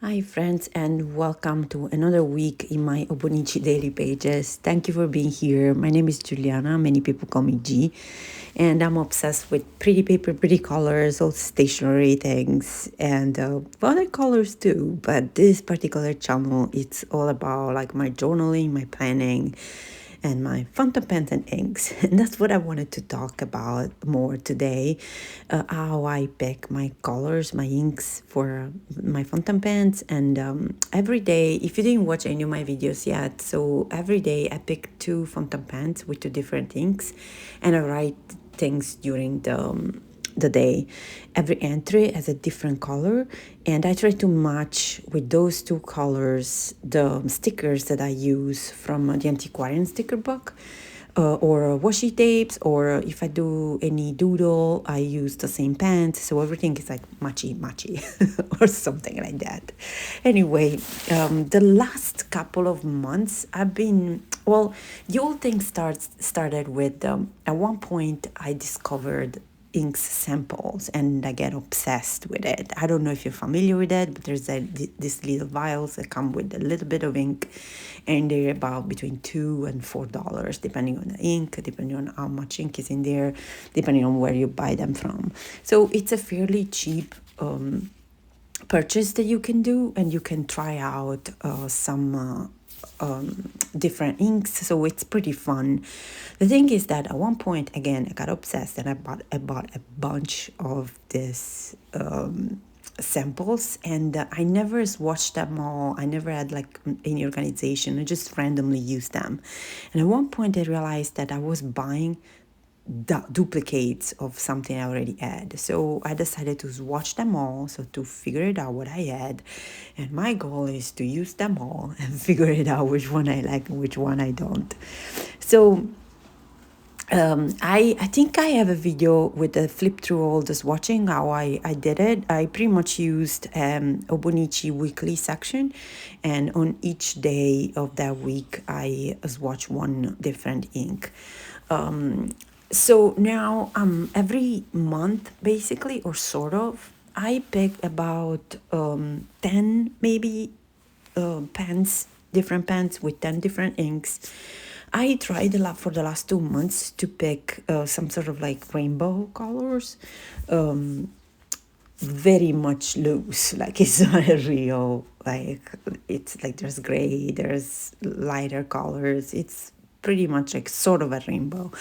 Hi, friends, and welcome to another week in my Hobonichi daily pages. Thank you for being here. My name is Juliana. Many people call me G, and I'm obsessed with pretty paper, pretty colors, all stationery things, and other colors too. But this particular channel, it's all about like my journaling, my planning, and my fountain pens and inks. And that's what I wanted to talk about more today, how I pick my colors, my inks for my fountain pens. And every day, if you didn't watch any of my videos yet, so every day I pick two fountain pens with two different inks, and I write things during the day. Every entry has a different color, and I try to match with those two colors the stickers that I use from the antiquarian sticker book. Or washi tapes, or if I do any doodle, I use the same pens. So everything is like matchy or something like that. Anyway, the last couple of months, I've been well. The whole thing started with at one point I discovered inks samples and I get obsessed with it. I don't know if you're familiar with it, but there's these little vials that come with a little bit of ink, and they're about between $2 and $4 depending on the ink, depending on how much ink is in there, depending on where you buy them from. So it's a fairly cheap purchase that you can do, and you can try out some different inks, so it's pretty fun. The thing is that at one point, again, I got obsessed and I bought a bunch of this samples, and I never swatched them all. I never had like any organization. I just randomly used them, and at one point I realized that I was buying duplicates of something I already had. So I decided to swatch them all, so to figure it out what I had. And my goal is to use them all and figure it out which one I like and which one I don't. So I think I have a video with the flip through all the swatching, how I did it. I pretty much used Hobonichi weekly section, and on each day of that week, I swatch one different ink. So now, every month, basically, or sort of, I pick about 10 maybe pens, different pens with 10 different inks. I tried a lot for the last 2 months to pick some sort of like rainbow colors. Very much loose, like it's not a real, like it's like there's gray, there's lighter colors, it's pretty much like sort of a rainbow.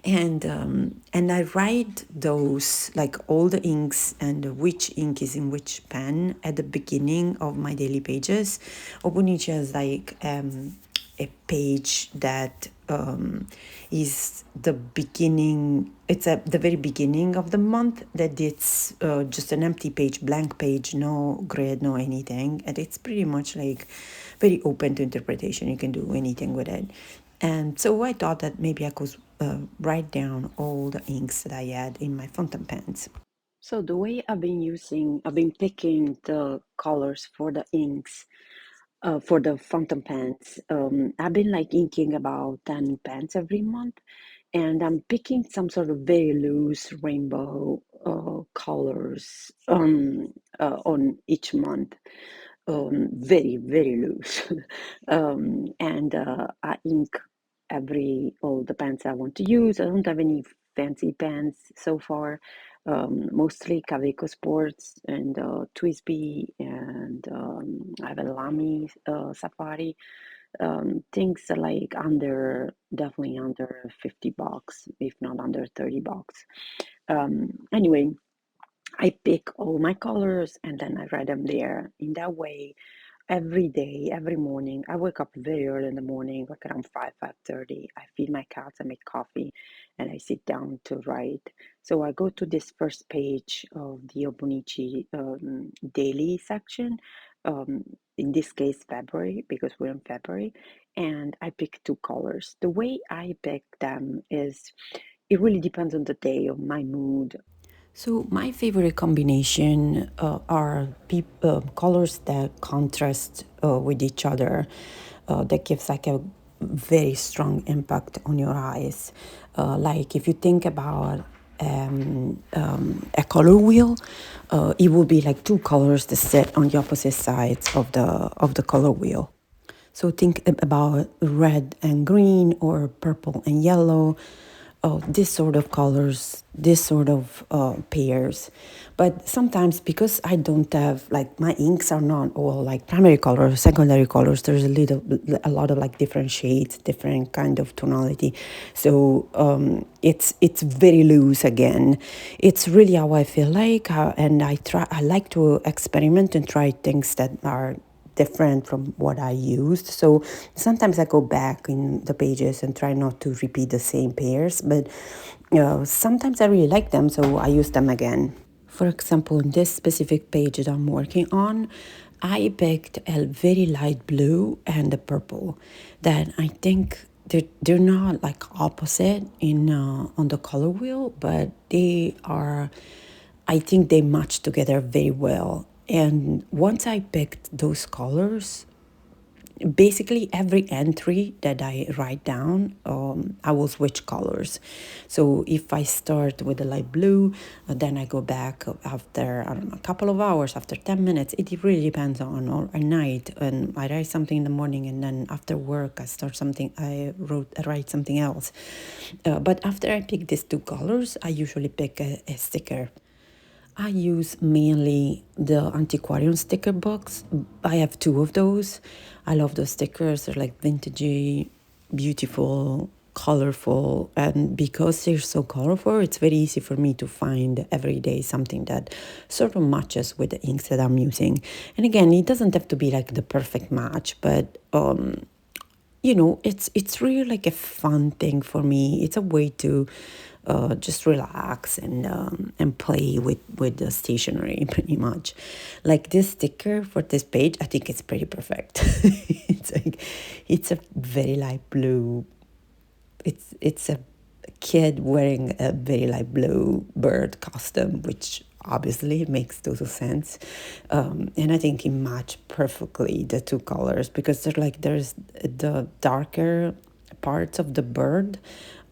And I write those, like all the inks and which ink is in which pen, at the beginning of my daily pages. Obunichi has like a page that is the beginning, it's at the very beginning of the month, that it's just an empty page, blank page, no grid, no anything, and it's pretty much like very open to interpretation. You can do anything with it. And so I thought that maybe I could write down all the inks that I had in my fountain pens. So the way I've been picking the colors for the inks, for the fountain pens. I've been like inking about 10 pens every month, and I'm picking some sort of very loose rainbow colors on each month. Very, very loose. And I ink all the pens I want to use. I don't have any fancy pens so far. Mostly Kaweco Sports and Twisby, and I have a Lamy Safari. Things are like definitely under $50, if not under $30. Anyway, I pick all my colors and then I write them there. In that way, every day, every morning, I wake up very early in the morning, like around 5:30. I feed my cats, I make coffee, and I sit down to write. So I go to this first page of the Obonichi daily section, um, in this case, February, because we're in February, and I pick two colors. The way I pick them is it really depends on the day, on my mood. So my favorite combination are colors that contrast with each other. That gives like a very strong impact on your eyes. Like if you think about a color wheel, it will be like two colors that sit on the opposite sides of the color wheel. So think about red and green or purple and yellow, this sort of colors, this sort of pairs. But sometimes because I don't have like my inks are not all like primary colors, secondary colors. There's a lot of like different shades, different kind of tonality. So it's very loose again. It's really how I feel like, and I like to experiment and try things that are different from what I used. So sometimes I go back in the pages and try not to repeat the same pairs, but sometimes I really like them, so I use them again. For example, in this specific page that I'm working on, I picked a very light blue and a purple that I think they're not like opposite in on the color wheel, but they are, I think they match together very well. And once I picked those colors, basically every entry that I write down, I will switch colors. So if I start with the light blue, then I go back after, I don't know, a couple of hours, after 10 minutes. It really depends on, or at night. And I write something in the morning, and then after work, I write something else. But after I pick these two colors, I usually pick a sticker. I use mainly the antiquarian sticker books. I have two of those. I love those stickers. They're like vintagey, beautiful, colorful. And because they're so colorful, it's very easy for me to find every day something that sort of matches with the inks that I'm using. And again, it doesn't have to be like the perfect match, but it's really like a fun thing for me. It's a way to just relax and play with the stationery pretty much. Like this sticker for this page, I think it's pretty perfect. It's a very light blue. It's a kid wearing a very light blue bird costume, which obviously makes total sense. And I think it matched perfectly the two colors because there's the darker parts of the bird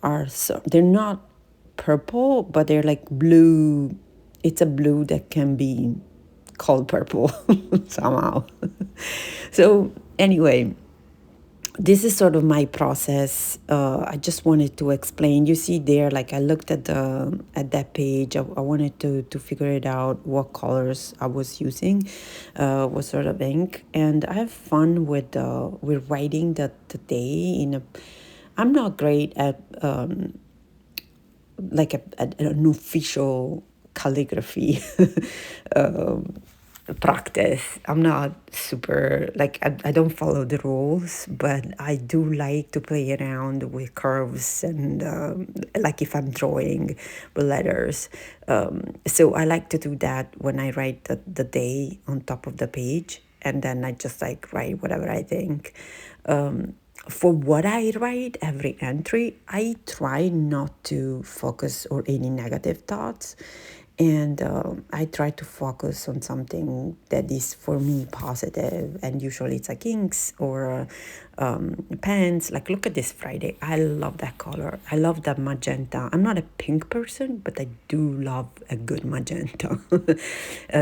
are so they're not purple, but they're like blue. It's a blue that can be called purple somehow. So anyway, this is sort of my process. I just wanted to explain. You see there, like I looked at that page. I wanted to figure it out what colors I was using, what sort of ink, and I have fun with writing the day in a. I'm not great at like an official calligraphy practice. I'm not super like I don't follow the rules, but I do like to play around with curves and like if I'm drawing with letters. So I like to do that when I write the day on top of the page, and then I just like write whatever I think. For what I write, every entry, I try not to focus on any negative thoughts. And I try to focus on something that is for me positive, and usually it's like inks or pens. Like look at this Friday, I love that color, I love that magenta. I'm not a pink person, but I do love a good magenta.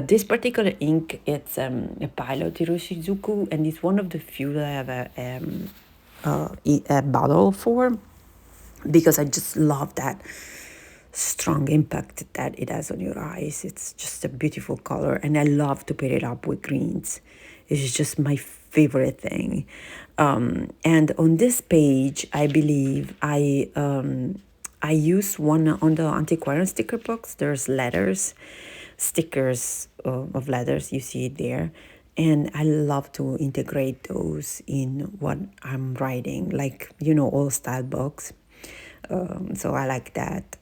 This particular ink, it's a Pilot Hiroshizuku, and it's one of the few that I have a bottle for, because I just love that strong impact that it has on your eyes. It's just a beautiful color, and I love to pair it up with greens. It's just my favorite thing. And on this page, I believe I use one on the antiquarian sticker books. There's letters, stickers of letters. You see it there. And I love to integrate those in what I'm writing, like, all style books. So I like that.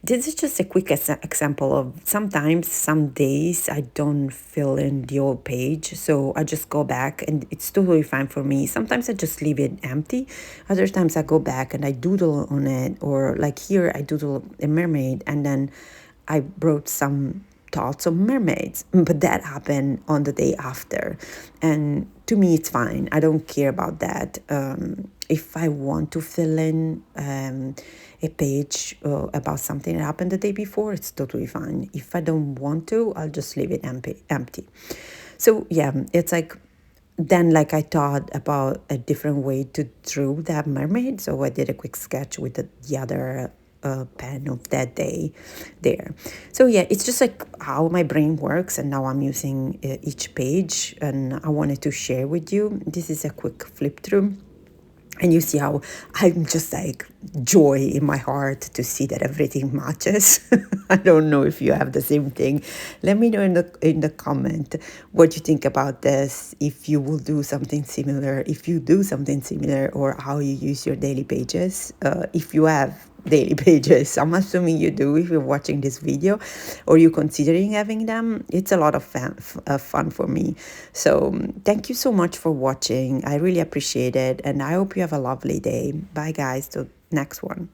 This is just a quick example of sometimes, some days, I don't fill in the old page. So I just go back, and it's totally fine for me. Sometimes I just leave it empty. Other times I go back and I doodle on it. Or like here, I doodle a mermaid, and then I wrote some thoughts of mermaids. But that happened on the day after. And to me, it's fine. I don't care about that. If I want to fill in a page about something that happened the day before, it's totally fine. If I don't want to, I'll just leave it empty. So yeah, it's like then like I thought about a different way to draw that mermaid. So I did a quick sketch with the other pen of that day there. So yeah, it's just like how my brain works, and now I'm using each page, and I wanted to share with you. This is a quick flip through. And you see how I'm just like joy in my heart to see that everything matches. I don't know if you have the same thing. Let me know in the comment what you think about this. If you will do something similar, if you do something similar, or how you use your daily pages. If you have daily pages, I'm assuming you do if you're watching this video, or you're considering having them. It's a lot of fun for me. So thank you so much for watching. I really appreciate it, and I hope you have a lovely day. Bye guys, till next one.